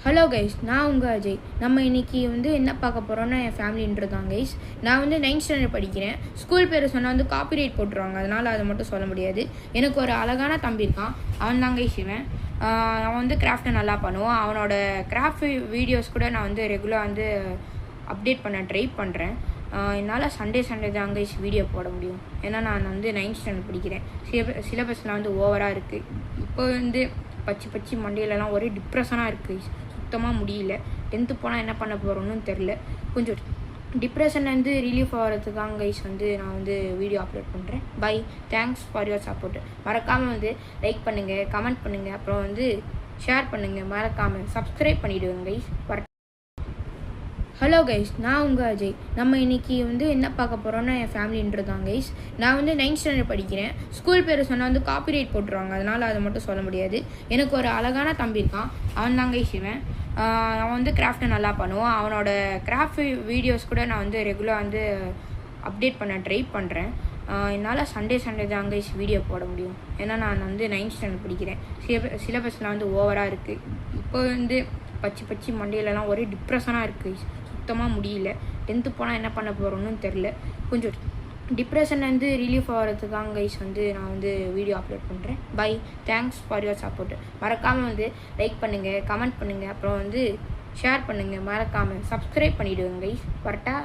Hello guys, நான் உங்கள் அஜய். நம்ம இன்றைக்கி என்ன பார்க்க போகிறோன்னா என் ஃபேமிலின்றது தான் கைஸ். நான் 9th ஸ்டாண்டர்ட் படிக்கிறேன். ஸ்கூல் பேர் சொன்னால் காப்பிரைட் போட்டுருவாங்க, அதனால் அதை மட்டும் சொல்ல முடியாது. எனக்கு ஒரு அழகான தம்பி இருக்கான், அவன் தான் கைஸ் இவன். அவன் கிராஃப்ட்டை நல்லா பண்ணுவான். அவனோட கிராஃப்ட் வீடியோஸ் கூட நான் ரெகுலராக அப்டேட் பண்ண ட்ரை பண்ணுறேன். என்னால் சண்டே தான் கைஸ் வீடியோ போட முடியும், ஏன்னா நான் 9th ஸ்டாண்டர்ட் படிக்கிறேன். சிலபஸ்லாம் ஓவராக இருக்குது. இப்போ பச்சி மண்டையிலலாம் ஒரே டிப்ரெஷனாக இருக்குது, சுத்தமாக முடியல. 10th போனால் என்ன பண்ண போகிறோன்னு தெரில. கொஞ்சம் டிப்ரெஷன்லேருந்து ரிலீஃப் ஆகிறதுக்காக கைஸ் நான் வீடியோ அப்லோட் பண்ணுறேன். Bye, thanks for your support. மறக்காமல் லைக் பண்ணுங்கள், கமெண்ட் பண்ணுங்கள், அப்புறம் ஷேர் பண்ணுங்கள். மறக்காமல் சப்ஸ்கிரைப் பண்ணிவிடுவேங்க கைஸ். ஹலோ கைஸ், நான் உங்கள் அஜய். நம்ம இன்றைக்கி என்ன பார்க்க போகிறோன்னா என் ஃபேமிலின்றது தான் கைஸ். நான் 9th ஸ்டாண்டர்ட் படிக்கிறேன். ஸ்கூல் பேர் சொன்னால் காப்பிரைட் போட்டுருவாங்க, அதனால் அதை மட்டும் சொல்ல முடியாது. எனக்கு ஒரு அழகான தம்பி இருக்கான், அவன் தான் கைஸ் இவன். அவன் கிராஃப்ட்டை நல்லா பண்ணுவான். அவனோட கிராஃப்ட் வீடியோஸ் கூட நான் ரெகுலராக அப்டேட் பண்ண ட்ரை பண்ணுறேன். என்னால் சண்டே தான் கைஸ் வீடியோ போட முடியும், ஏன்னா நான் 9th ஸ்டாண்டர்ட் படிக்கிறேன். சிலபஸ்லாம் ஓவராக இருக்குது. இப்போ பச்சி மண்டையிலலாம் ஒரே டிப்ரெஷனாக இருக்குது, சுத்தமாக முடியல. 10th போனால் என்ன பண்ண போகிறோன்னு தெரில. கொஞ்சம் டிப்ரெஷன்லேருந்து ரிலீஃப் ஆகிறதுக்காக கைஸ் நான் வீடியோ அப்லோட் பண்ணுறேன். Bye, thanks for your support. மறக்காமல் லைக் பண்ணுங்கள், கமெண்ட் பண்ணுங்கள், அப்புறம் ஷேர் பண்ணுங்கள். மறக்காமல் சப்ஸ்கிரைப் பண்ணிவிடுவேங்க கைஸ். வரட்டா?